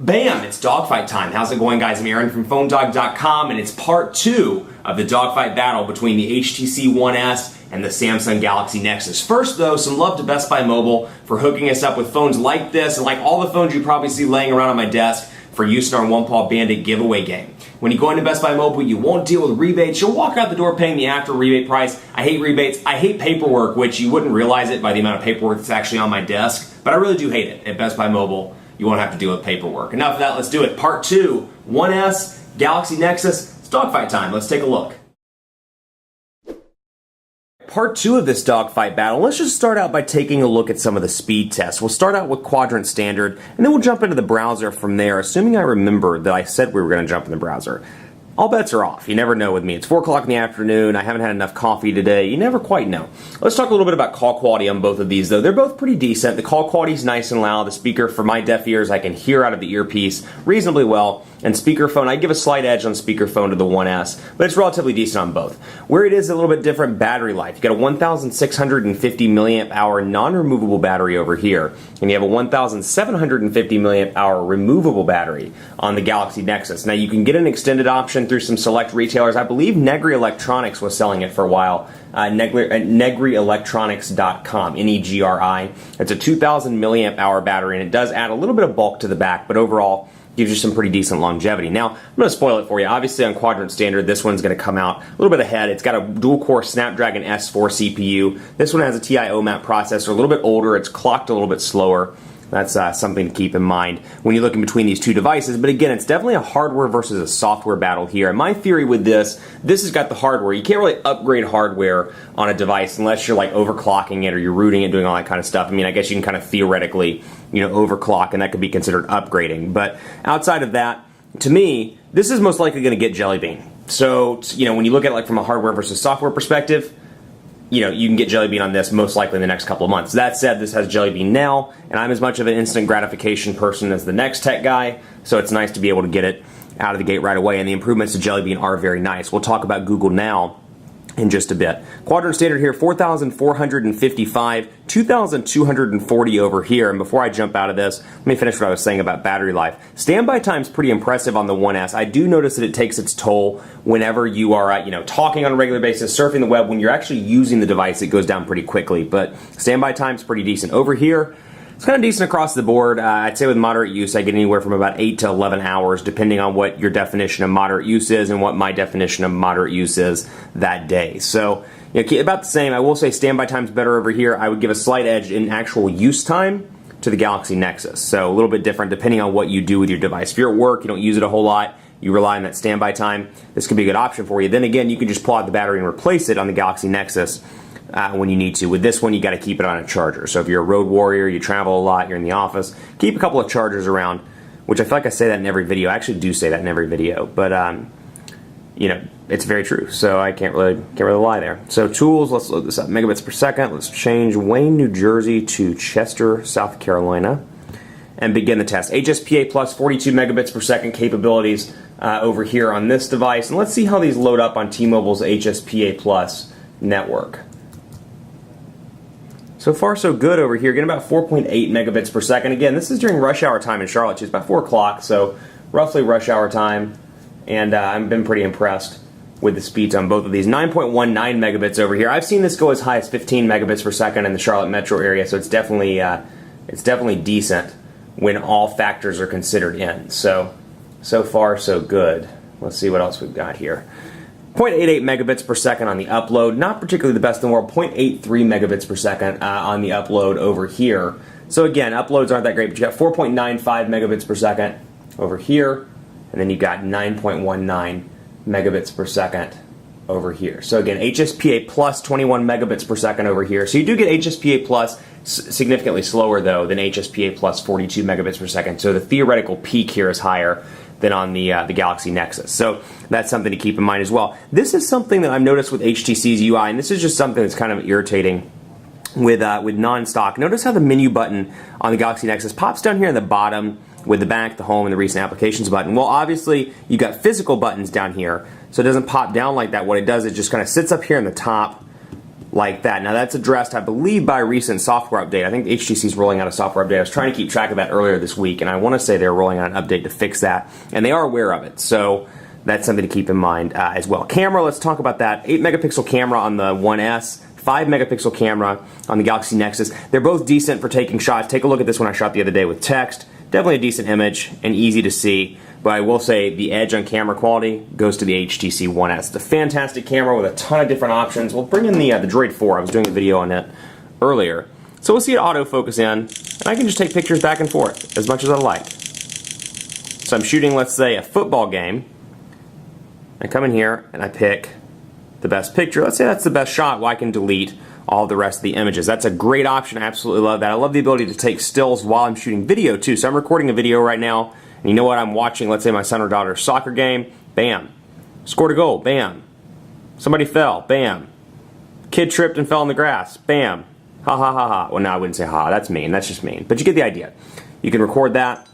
Bam! It's Dogfight time. How's it going, guys? I'm Aaron from PhoneDog.com, and it's part 2 of the Dogfight battle between the HTC One S and the Samsung Galaxy Nexus. First, though, some love to Best Buy Mobile for hooking us up with phones like this and like all the phones you probably see laying around on my desk for use in our One Paw Bandit giveaway game. When you go into Best Buy Mobile, you won't deal with rebates. You'll walk out the door paying the after rebate price. I hate rebates. I hate paperwork, which you wouldn't realize it by the amount of paperwork that's actually on my desk, but I really do hate it. At Best Buy Mobile, you won't have to deal with paperwork. Enough of that, let's do it. Part 2, One S, Galaxy Nexus. It's Dogfight time. Let's take a look. Part 2 of this dogfight battle, let's just start out by taking a look at some of the speed tests. We'll start out with quadrant standard, and then we'll jump into the browser from there, assuming I remember that I said we were going to jump in the browser. All bets are off. You never know with me. It's 4 o'clock in the afternoon. I haven't had enough coffee today. You never quite know. Let's talk a little bit about call quality on both of these, though. They're both pretty decent. The call quality is nice and loud. The speaker, for my deaf ears, I can hear out of the earpiece reasonably well. And speakerphone, I'd give a slight edge on speakerphone to the One S, but it's relatively decent on both. Where it is a little bit different battery life. You got a 1,650 milliamp hour non-removable battery over here, and you have a 1,750 milliamp hour removable battery on the Galaxy Nexus. Now you can get an extended option through some select retailers. I believe Negri Electronics was selling it for a while. NegriElectronics.com, N-E-G-R-I. It's a 2,000 milliamp hour battery, and it does add a little bit of bulk to the back, but overall gives you some pretty decent longevity. Now, I'm going to spoil it for you. Obviously, on quadrant standard, this one's going to come out a little bit ahead. It's got a dual-core Snapdragon S4 CPU. This one has a TI OMAP processor, a little bit older. It's clocked a little bit slower. That's something to keep in mind when you look in between these two devices. But again, it's definitely a hardware versus a software battle here. And my theory with this has got the hardware. You can't really upgrade hardware on a device unless you're like overclocking it or you're rooting it, doing all that kind of stuff. I mean, I guess you can kind of theoretically, overclock, and that could be considered upgrading. But outside of that, to me, this is most likely going to get Jelly Bean. So, when you look at it like from a hardware versus software perspective, you can get Jelly Bean on this most likely in the next couple of months. That said, this has Jelly Bean now, and I'm as much of an instant gratification person as the next tech guy, so it's nice to be able to get it out of the gate right away, and the improvements to Jelly Bean are very nice. We'll talk about Google Now in just a bit. Quadrant standard here, 4,455, 2,240 over here. And before I jump out of this, let me finish what I was saying about battery life. Standby time's pretty impressive on the One S. I do notice that it takes its toll whenever you are, talking on a regular basis, surfing the web. When you're actually using the device, it goes down pretty quickly. But standby time's pretty decent. Over here, it's kind of decent across the board. I'd say with moderate use, I get anywhere from about 8 to 11 hours, depending on what your definition of moderate use is and what my definition of moderate use is that day. So, about the same. I will say standby time's better over here. I would give a slight edge in actual use time to the Galaxy Nexus. So a little bit different depending on what you do with your device. If you're at work, you don't use it a whole lot, you rely on that standby time, this could be a good option for you. Then again, you can just pull out the battery and replace it on the Galaxy Nexus when you need to. With this one, you got to keep it on a charger. So if you're a road warrior, you travel a lot, you're in the office, keep a couple of chargers around, which I feel like I say that in every video. I actually do say that in every video, but it's very true. So I can't really lie there. So tools, let's load this up. Megabits per second. Let's change Wayne, New Jersey to Chester, South Carolina, and begin the test. HSPA plus 42 megabits per second capabilities over here on this device, and let's see how these load up on T-Mobile's HSPA plus network. So far, so good over here. Getting about 4.8 megabits per second. Again, this is during rush hour time in Charlotte. It's about 4 o'clock, so roughly rush hour time. And I've been pretty impressed with the speeds on both of these. 9.19 megabits over here. I've seen this go as high as 15 megabits per second in the Charlotte metro area, so it's definitely decent when all factors are considered in. So far, so good. Let's see what else we've got here. 0.88 megabits per second on the upload, not particularly the best in the world. 0.83 megabits per second on the upload over here. So again, uploads aren't that great, but you got 4.95 megabits per second over here, and then you got 9.19 megabits per second over here. So again, HSPA plus 21 megabits per second over here. So you do get HSPA plus significantly slower though than HSPA plus 42 megabits per second. So the theoretical peak here is higher than on the Galaxy Nexus. So that's something to keep in mind as well. This is something that I've noticed with HTC's UI, and this is just something that's kind of irritating with non-stock. Notice how the menu button on the Galaxy Nexus pops down here in the bottom with the back, the home, and the recent applications button. Well, obviously, you got physical buttons down here, so it doesn't pop down like that. What it does, it just kind of sits up here in the top, like that. Now that's addressed, I believe, by a recent software update. I think HTC is rolling out a software update. I was trying to keep track of that earlier this week, and I want to say they're rolling out an update to fix that, and they are aware of it. So that's something to keep in mind as well. Camera, let's talk about that. 8 megapixel camera on the 1S, 5 megapixel camera on the Galaxy Nexus. They're both decent for taking shots. Take a look at this one I shot the other day with text. Definitely a decent image and easy to see, but I will say the edge on camera quality goes to the HTC 1S. It's a fantastic camera with a ton of different options. We'll bring in the Droid 4. I was doing a video on it earlier. So we'll see it autofocus in, and I can just take pictures back and forth as much as I like. So I'm shooting, let's say, a football game. I come in here and I pick the best picture. Let's say that's the best shot. Well, I can delete all the rest of the images. That's a great option. I absolutely love that. I love the ability to take stills while I'm shooting video too. So I'm recording a video right now, and you know what? I'm watching, let's say, my son or daughter's soccer game. Bam. Scored a goal. Bam. Somebody fell. Bam. Kid tripped and fell in the grass. Bam. Ha ha ha ha. Well, no, I wouldn't say ha. That's mean. That's just mean. But you get the idea. You can record that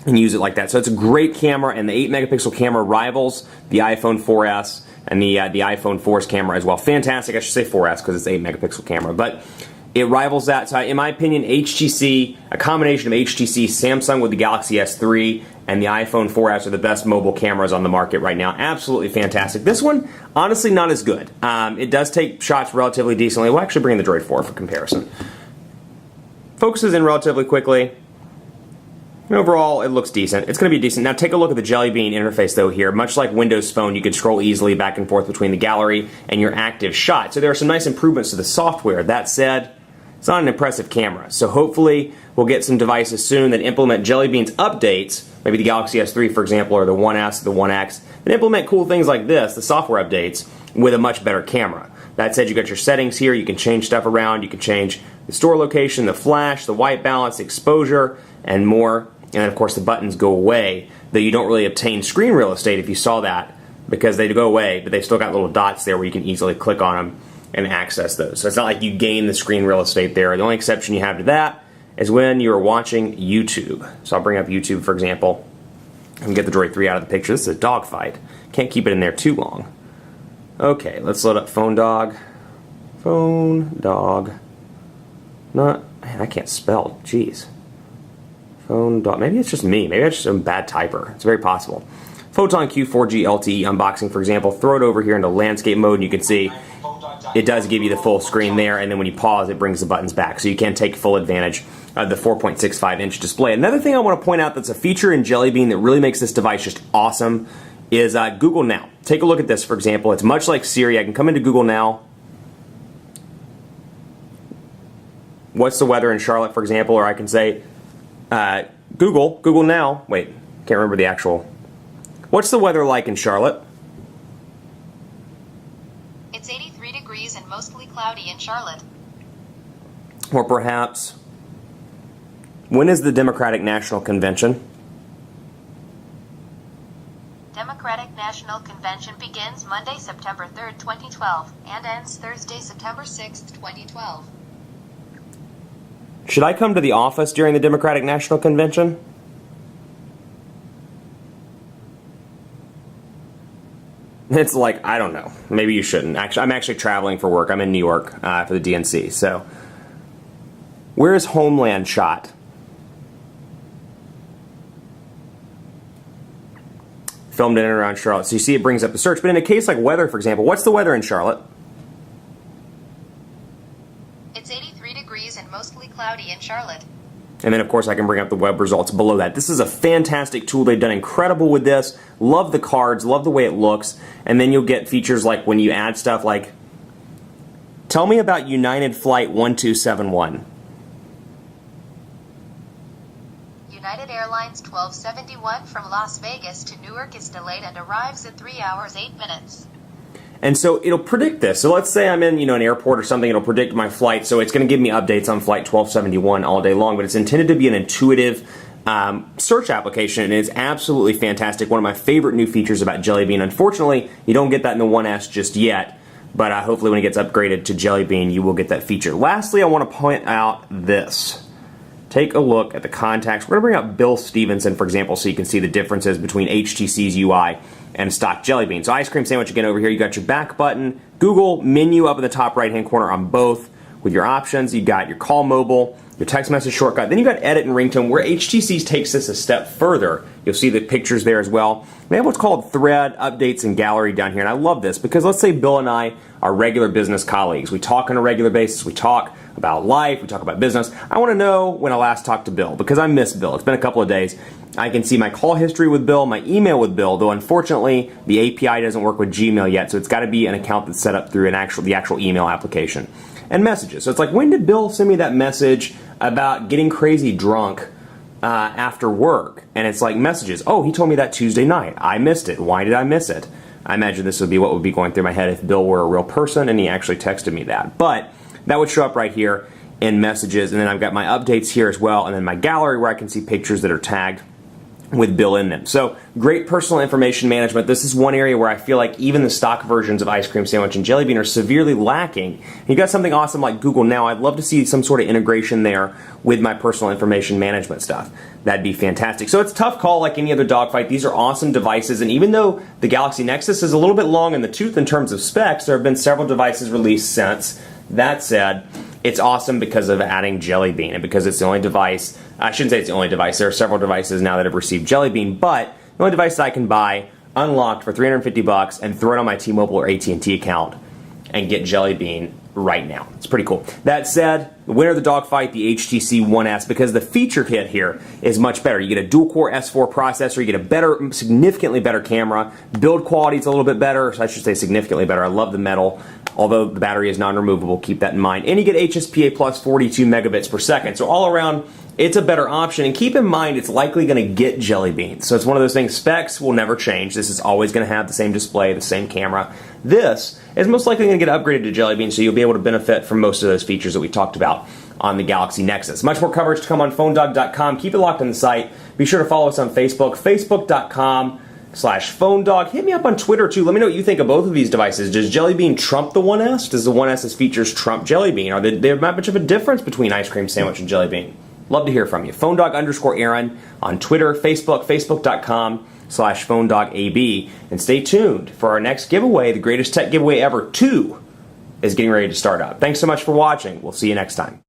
and use it like that. So it's a great camera, and the 8 megapixel camera rivals the iPhone 4S and the iPhone 4's camera as well. Fantastic. I should say 4S because it's 8 megapixel camera, but it rivals that. So in my opinion, HTC, a combination of HTC, Samsung with the Galaxy S3, and the iPhone 4S are the best mobile cameras on the market right now. Absolutely fantastic. This one, honestly, not as good. It does take shots relatively decently. We'll actually bring in the Droid 4 for comparison. Focuses in relatively quickly. Overall, it looks decent. It's going to be decent. Now, take a look at the Jelly Bean interface, though, here. Much like Windows Phone, you can scroll easily back and forth between the gallery and your active shot. So there are some nice improvements to the software. That said, it's not an impressive camera. So hopefully, we'll get some devices soon that implement Jelly Bean's updates, maybe the Galaxy S3, for example, or the 1S, or the 1X, that implement cool things like this, the software updates, with a much better camera. That said, you got your settings here. You can change stuff around. You can change the store location, the flash, the white balance, the exposure, and more. And then, of course, the buttons go away, though you don't really obtain screen real estate if you saw that, because they go away, but they've still got little dots there where you can easily click on them and access those. So it's not like you gain the screen real estate there. The only exception you have to that is when you're watching YouTube. So I'll bring up YouTube, for example, and get the Droid 3 out of the picture. This is a Dogfight. Can't keep it in there too long. Okay, let's load up Phone Dog. Phone Dog. Man, I can't spell. Jeez. Phone Dog. Maybe it's just me. Maybe it's just a bad typer. It's very possible. Photon Q4G LTE unboxing, for example. Throw it over here into landscape mode, and you can see it does give you the full screen there, and then when you pause, it brings the buttons back. So you can take full advantage of the 4.65-inch display. Another thing I want to point out that's a feature in Jelly Bean that really makes this device just awesome is Google Now. Take a look at this, for example. It's much like Siri. I can come into Google Now. What's the weather in Charlotte, for example? Or I can say, Google Now. Wait, can't remember the actual. What's the weather like in Charlotte? It's 83 degrees and mostly cloudy in Charlotte. Or perhaps, when is the Democratic National Convention? Democratic National Convention begins Monday, September 3rd, 2012, and ends Thursday, September 6th, 2012. Should I come to the office during the Democratic National Convention? It's like, I don't know. Maybe you shouldn't. Actually, I'm actually traveling for work. I'm in New York for the DNC. So, where is Homeland shot? Filmed in and around Charlotte. So you see it brings up the search. But in a case like weather, for example, what's the weather in Charlotte? It's 83 degrees and mostly cloudy in Charlotte. And then, of course, I can bring up the web results below that. This is a fantastic tool. They've done incredible with this. Love the cards. Love the way it looks. And then you'll get features like when you add stuff like, tell me about United Flight 1271. United Airlines 1271 from Las Vegas to Newark is delayed and arrives in 3 hours 8 minutes. And so it'll predict this. So let's say I'm in, an airport or something. It'll predict my flight. So it's going to give me updates on Flight 1271 all day long. But it's intended to be an intuitive search application, and it's absolutely fantastic. One of my favorite new features about Jelly Bean. Unfortunately, you don't get that in the 1S just yet. But hopefully when it gets upgraded to Jelly Bean, you will get that feature. Lastly, I want to point out this. take a look at the contacts. We're going to bring up Bill Stevenson, for example, so you can see the differences between HTC's UI and stock Jelly Bean. So ice cream sandwich again over here. You got your back button, Google menu up in the top right-hand corner on both with your options. You got your call mobile, your text message shortcut. Then you got edit and ringtone, where HTC takes this a step further. You'll see the pictures there as well. They have what's called thread, updates, and gallery down here. And I love this because let's say Bill and I are regular business colleagues. We talk on a regular basis. We talk about life. We talk about business. I want to know when I last talked to Bill because I miss Bill. It's been a couple of days. I can see my call history with Bill, my email with Bill, though unfortunately the API doesn't work with Gmail yet, so it's got to be an account that's set up through the actual email application. And messages. So it's like, when did Bill send me that message about getting crazy drunk after work? And it's like messages. Oh, he told me that Tuesday night. I missed it. Why did I miss it? I imagine this would be what would be going through my head if Bill were a real person and he actually texted me that. But that would show up right here in messages. And then I've got my updates here as well. And then my gallery where I can see pictures that are tagged with Bill in them. So great personal information management. This is one area where I feel like even the stock versions of ice cream sandwich and Jelly Bean are severely lacking. You got something awesome like Google Now. I'd love to see some sort of integration there with my personal information management stuff. That'd be fantastic. So it's a tough call like any other Dogfight. These are awesome devices, and even though the Galaxy Nexus is a little bit long in the tooth in terms of specs, there have been several devices released since. That said, it's awesome because of adding Jelly Bean and because it's the only device. I shouldn't say it's the only device. There are several devices now that have received Jelly Bean, but the only device that I can buy unlocked for $350 and throw it on my T-Mobile or AT&T account and get Jelly Bean right now. It's pretty cool. That said, the winner of the Dogfight, the HTC One S, because the feature kit here is much better. You get a dual-core S4 processor, you get a better, significantly better camera, build quality is a little bit better, so I should say significantly better. I love the metal, although the battery is non-removable, keep that in mind. And you get HSPA plus 42 megabits per second, so all around, it's a better option. And keep in mind, it's likely going to get Jelly Bean. So it's one of those things, specs will never change. This is always going to have the same display, the same camera. This is most likely going to get upgraded to Jelly Bean, so you'll be able to benefit from most of those features that we talked about on the Galaxy Nexus. Much more coverage to come on PhoneDog.com. Keep it locked on the site. Be sure to follow us on Facebook, Facebook.com/PhoneDog. Hit me up on Twitter, too. Let me know what you think of both of these devices. Does Jelly Bean trump the One S? Does the One S's features trump Jelly Bean? Are there not much of a difference between ice cream sandwich and Jelly Bean? Love to hear from you. PhoneDog_Aaron on Twitter, Facebook, Facebook.com/PhoneDogAB. And stay tuned for our next giveaway. The greatest tech giveaway ever 2 is getting ready to start up. Thanks so much for watching. We'll see you next time.